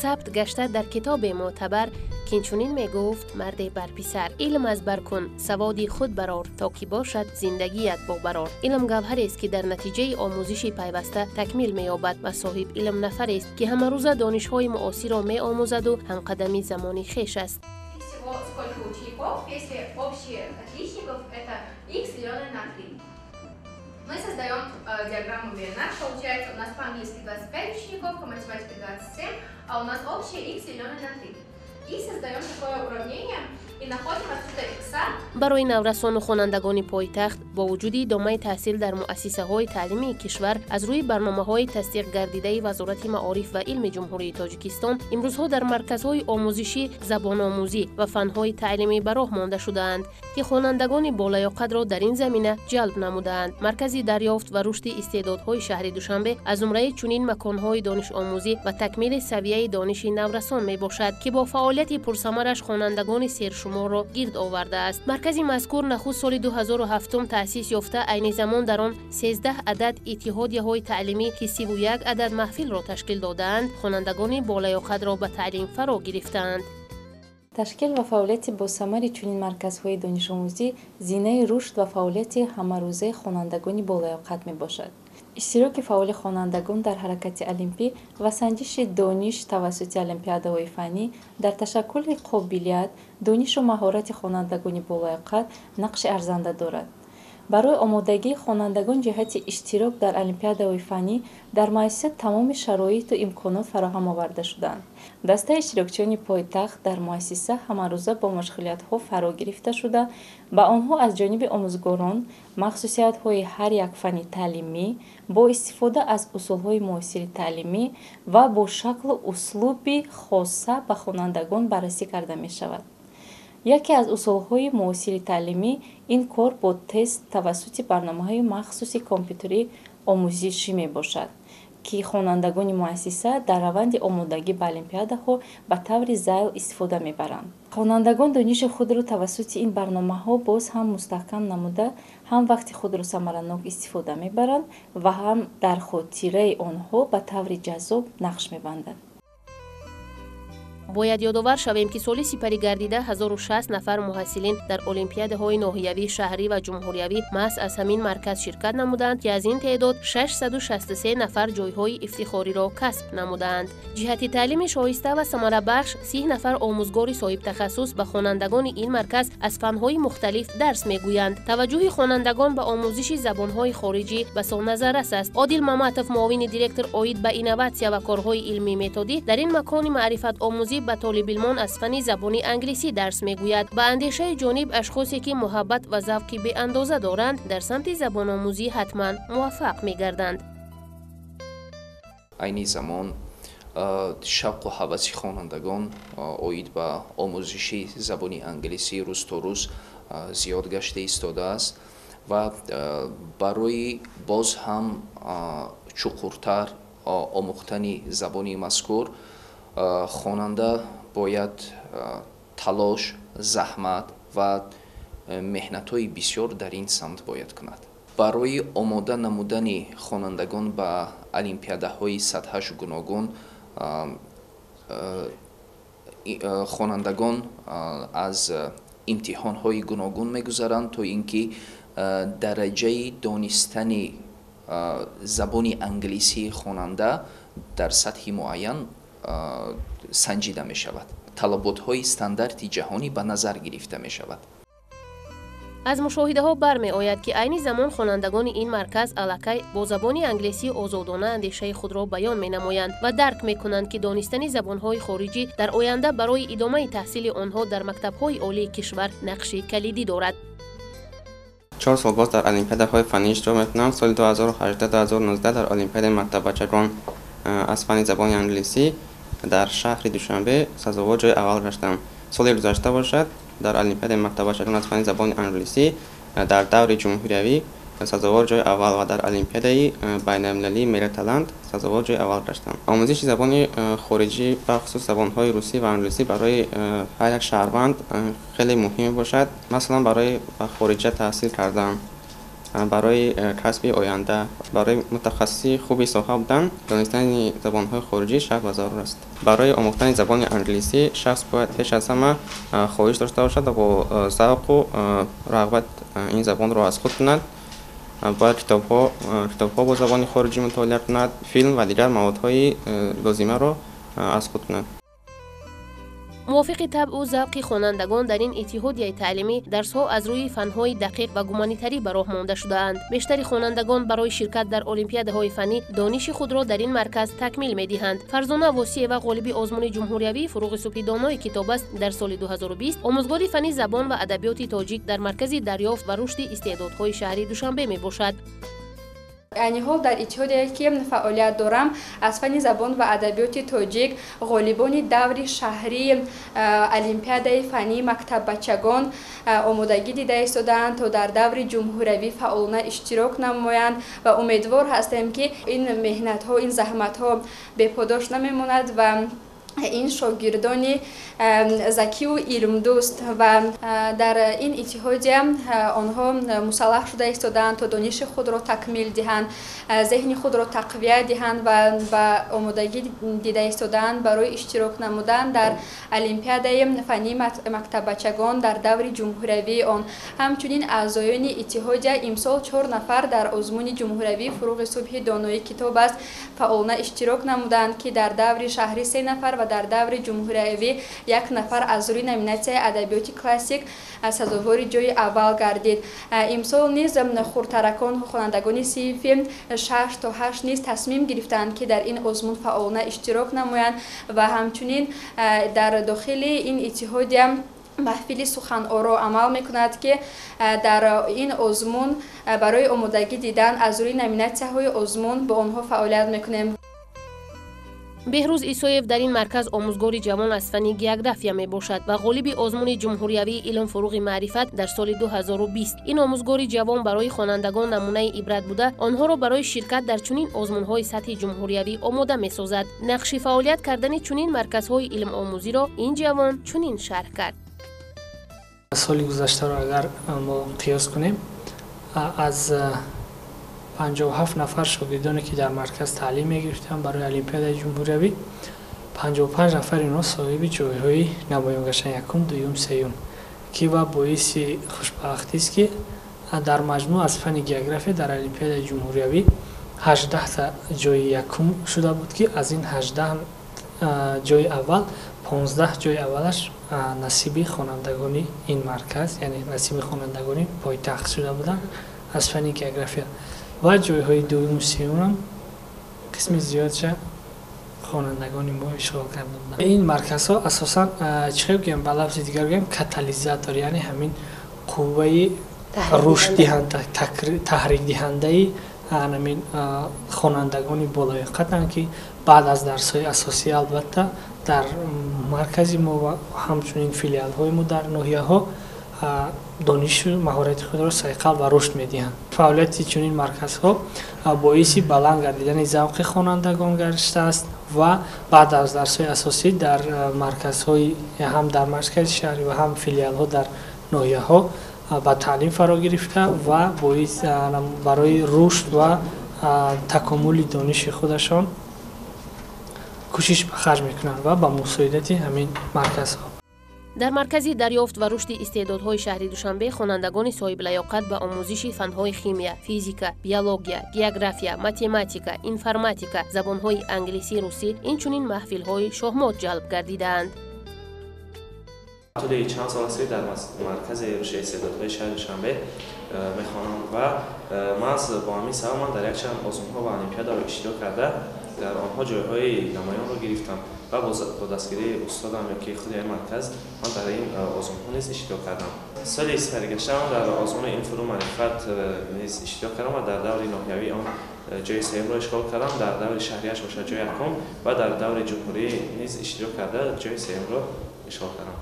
ثبت گشته در کتاب معتبر که اینچنین میگفت: مرد بر پسر، علم از بر کن، سوادی خود برار، تا که باشد زندگیت با برار. علم گوهری است که در نتیجه آموزش پیوسته تکمیل می‌یابد و صاحب علم نفری است که همه روزه دانش‌های معاصر را می‌آموزد و هم قدمی زمانی خویش است. Мы создаем диаграмму Вейна, получается у нас по-английски 25 учеников, по математике 27, а у нас общее x деленное на 3. И создаем такое уравнение и находим отсюда x. برای نورسان و خوانندگان پایتخت با وجود ادامه تحصیل در مؤسسه‌های تعلیمی کشور از روی برنامه‌های تصدیق گردیده وزارت معارف و علم جمهوری تاجیکستان، امروزها در مرکزهای آموزشی زبان آموزی و فن‌های تعلیمی به راه مانده شده‌اند که خوانندگان بالیاقت را در این زمینه جلب نموده‌اند. مرکز دریافت و رشد استعدادهای شهر دوشنبه از جمله چنین مکان‌های دانش آموزی و تکمیل سویه دانش نورسان میباشد که با فعالیت پرثمرش خوانندگان سرشمار را گرد آورده است. مرکز مذکور نخست سال 2007 تأسیس یافته، عین زمان در آن 13 عدد اتحادیه‌های تعلیمی که 31 عدد محفل را تشکیل دادند، خوانندگان بالیاقت را به تعلیم فرا گرفتند. تشکیل و فعالیت با ثمر چنین مرکزهای دانش آموزی زینه رشد و فعالیت همه‌روزه خوانندگان بالیاقت میباشد. اشتراک فعال خوانندگان در حرکت المپی و سنجش دانش توسط المپیادهای فنی در تشکل قابلیت، دانش و مهارت خوانندگان بالیاقت نقش ارزنده دارد. برای آمادگی خوانندگان جهت اشتراک در المپیادهای فنی در مؤسسه تمام شرایط و امکانات فراهم آورده شدند. دسته اشتراکچیان پایتخت در مؤسسه همه‌روزه با مشغولیت‌ها فرا گرفته شده، به آنها از جانب آموزگاران مخصوصیت‌های هر یک فن تعلیمی با استفاده از اصول‌های معاصر تعلیمی و با شکل و اسلوب خاصه به خوانندگان بررسی کرده می‌شود. یکی از اصول‌های معاصر تعلیمی این کار با تست توسط برنامه‌های مخصوص کامپیوتری آموزشی میباشد که خوانندگان مؤسسه در روند آمادگی به المپیادها به طور زیل استفاده میبرند. خوانندگان دانش خود را توسط این برنامه‌ها باز هم مستحکم نموده، هم وقت خود را ثمرناک استفاده میبرند و هم در خاطره آنها به طور جذاب نقش میبندند. باید یادآور شویم که سال سپری گردیده 1060 نفر محصلین در المپیادهای ناحیوی، شهری و جمهوریوی محض از همین مرکز شرکت نمودند که از این تعداد 663 نفر جایهای افتخاری را کسب نمودند. جهت تعلیم شایسته و ثمره بخش 30 نفر آموزگار صاحب تخصص به خوانندگان این مرکز از فن‌های مختلف درس میگویند. توجه خوانندگان به آموزش زبان‌های خارجی به سان نظررس است. عادل مماتف، معاون دیرکتور عاید به اینواسیون و کارهای علمی متدی، در این مکان معرفت آموزی به طالب علمان از فن زبان انگلیسی درس میگوید. به اندیشه جانب اشخاصی که محبت و ذوقی به اندازه دارند در سمت زبان آموزی حتما موفق میگردند. عین زمان شوق و هوس خوانندگان عاید به آموزش زبان انگلیسی روز تا روز زیاد گشته ایستاده است و برای باز هم چقورتر آموختن زبان مذکور خواننده باید تلاش، زحمت و مهنت‌های بسیار در این سمت باید کند. برای آماده نمودن خوانندگان به المپیادهای سطحش گوناگون، خوانندگان از امتحان‌های گوناگون می‌گذرند تا اینکه درجه دانستن زبان انگلیسی خواننده در سطح معین سنجیده می شود. طلبات‌های استاندارد جهانی به نظر گرفته می شود. از مشاهده ها برمی آید که عین زمان خوانندگان این مرکز الکی با زبان انگلیسی آزادانه اندیشه خود را بیان می نمایند و درک می کنند که دانستن زبان‌های خارجی در آینده برای ادامه تحصیل آنها در مکتب‌های عالی کشور نقش کلیدی دارد. 4 سال باز در المپیادهای فنی اشتراک می‌کنم. سال 2018 2019 در المپیاد مکتب بچگان از فن زبان انگلیسی در شهر دوشنبه سزاوار جای اول گشتم. سال گذشته باشد در المپیاد مکتب بچگان از فن زبان انگلیسی در دور جمهوریوی سزاوار جای اول و در المپیاد بین‌المللی میرتلند سزاوار جای اول گشتم. آموزش زبان خارجی و خصوص زبان‌های روسی و انگلیسی برای هر یک شهروند خیلی مهم باشد. مثلا برای خارجه تحصیل کردم برای کسب آینده، برای متخصصی خوبی صاحب بودن، دانستن زبان‌های خارجی شرط و ضرور است. برای آموختن زبان انگلیسی شخص باید پیش از همه خواهش داشته باشد و با ذوق و رغبت این زبان را از خود کند. باید کتاب‌ها با زبان خارجی مطالعه کند، فیلم و دیگر موادهای لازمه را از خود کند. موافق طبع و ذوق خوانندگان در این اتحادیه تعلیمی درس‌ها از روی فن‌های دقیق و گومانیتری به راه مانده شده‌اند. بیشتر خوانندگان برای شرکت در المپیادهای فنی دانش خود را در این مرکز تکمیل می‌دهند. فرزانه واسیه و غالب آزمون جمهوریوی فروغ صبحی دانای کتاب است در سال 2020 آموزگار فنی زبان و ادبیات تاجیک در مرکز دریافت و رشد استعدادهای شهری دوشنبه میباشد. یعنی حال در اتحادیه که فعالیت دارم از فن زبان و ادبیات تاجیک غالبان دور شهری المپیادهای فنی مکتب بچگان آمادگی دیده ایستادند تا در دور جمهوریوی فعالانه اشتراک نمایند و امیدوار هستیم که این مهنت ها، این زحمت ها بی‌پاداش نمیماند و این شاگردان ذکی و علم دوست و در این اتحادیه آنها مسلح شده ایستادند تا دانش خود را تکمیل دهند، ذهن خود را تقویت دهند و آمادگی دیده ایستادند برای اشتراک نمودن در المپیادهای فنی مکتب بچگان در دور جمهوریوی آن. همچنین اعضایان اتحادیه امسال 4 نفر در آزمون جمهوریوی فروغ صبحی دانای کتاب است فعالانه اشتراک نمودند که در دور شهری 3 نفر و در دور جمهوریوی 1 نفر از روی نامیناسیون ادبیات کلاسیک سزاوار جای اول گردید. امسال نیز خردترکان و خوانندگان صنف 6 تا 8 نیز تصمیم گرفتند که در این آزمون فعالانه اشتراک نمایند و همچنین در داخل این اتحادیه محفل سخن آرا عمل میکند که در این آزمون برای آمادگی دیدن از روی نامیناسیون‌های آزمون با آنها فعالیت میکنیم. بهروز ایسایف در این مرکز آموزگار جوان از فن گئوگرافیا می باشد و غالب آزمون جمهوریوی علم فروغ معرفت در سال 2020. این آموزگار جوان برای خوانندگان نمونه عبرت بوده آنها را برای شرکت در چنین آزمون‌های سطح جمهوریوی آماده می‌سازد. نقش فعالیت کردن چنین مرکزهای علم آموزی را این جوان چنین شرح کرد. سال گذشته را اگر ما قیاس کنیم از 57 نفر شاگردانی که در مرکز تعلیم می‌گرفتند برای المپیاد جمهوریوی 55 نفر اینا صاحب جای‌های نمایان گشتن یکم، دوم، سوم که و باعث خوشبختی است که در مجموع از فن گئوگرافی در المپیاد جمهوریوی 18 تا جای یکم شده بود که از این 18 جای اول 15 جای اولش نصیب خوانندگان این مرکز یعنی نصیب خوانندگان پایتخت شده بودند از فن گئوگرافی و جای‌های دوم و سوم هم قسم زیادش خوانندگان ما اشغال کرده بودند. این مرکزها اساساً چه بگم به لفظ دیگر بگم کاتالیزاتور یعنی همین قوه رشد دهنده تحریک دهنده همین خوانندگان بالایقتند که بعد از درس‌های اساسی البته در مرکز ما و همچنین فیلیال‌های ما در ناحیه‌ها دانش و مهارت خود را صیقل و رشد می‌دهند. فعالیت چنین مرکزها باعث بلند گردیدن ذوق خوانندگان گشته است و بعد از درس‌های اساسی در مرکزهای هم در مرکز شهری و هم فیلیال‌ها در ناحیه‌ها با تعلیم فرا گرفته و باعث برای رشد و تکامل دانش خودشان کوشش به خرج می‌کنند و با مساعدت همین مرکزها. در مرکز دریافت و رشد استعدادهای شهری دوشنبه خوانندگان صاحب لیاقت به آموزش فن‌های شیمیا، فیزیک، بیولوژی، گئوگرافیا، ماتماتیک، انفرماتیک، زبان‌های انگلیسی، روسی این چنین محفل‌های شاهمات جلب گردیدند. حدود چند سال است در مرکز رشد استعدادهای شهر دوشنبه می‌خوانم و من با همین سبب من در یک چند آزمون‌ها و المپیاد اشتراک کرده در آنها جای‌های نمایان را گرفتم و با دستگیری استادم که خود این مرکز من در این آزمون‌ها نیز اشتراک کردم. سال گذشته من در آزمون این فروغ معرفت نیز اشتراک کردم و در دور ناحیوی آن جای سوم را اشغال کردم، در دور شهریش باشد جای یکم و در دور جمهوری نیز اشتراک کرده جای سوم را اشغال کردم.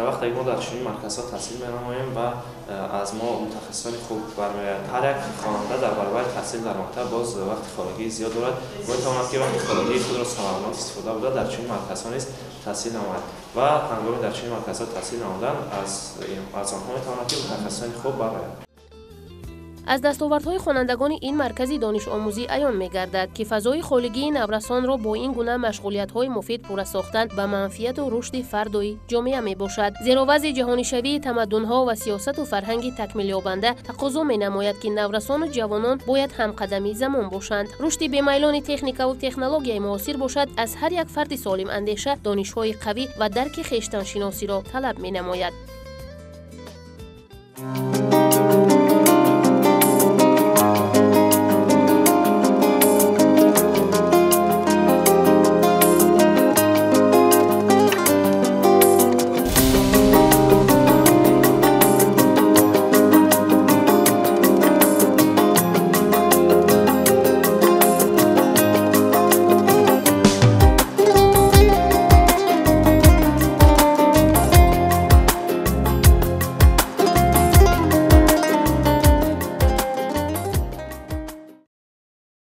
وقتی ما در چنین مرکزها تحصیل می‌نماییم و از ما متخصصان خوب برمی‌آید. هر یک خواننده در برابر تحصیل در مکتب باز وقت خارجی زیاد دارد و می‌تواند که وقت خارجی خود را سالمانه استفاده بوده در چنین مرکزها نیز تحصیل نماید و هنگام در چنین مرکزها تحصیل نمودن از آنها می‌تواند که متخصصان خوب برمی‌آید. از دستاوردهای خوانندگان این مرکز دانش آموزی عیان می‌گردد که فضای خالگی نورسان را با این گونه مشغولیت‌های مفید پورا ساختن به منفعت و رشد فردی جامعه میباشد. زیرا وضع جهانی شوی تمدن‌ها و سیاست و فرهنگ تکمیل یابنده تقاضا می‌نماید که نورسان و جوانان باید همقدمی زمان باشند. رشد به میلان تکنیک و تکنولوژی معاصر باشد از هر یک فرد سالم اندیشه، دانش‌های قوی و درک خویشتن‌شناسی را طلب می‌نماید.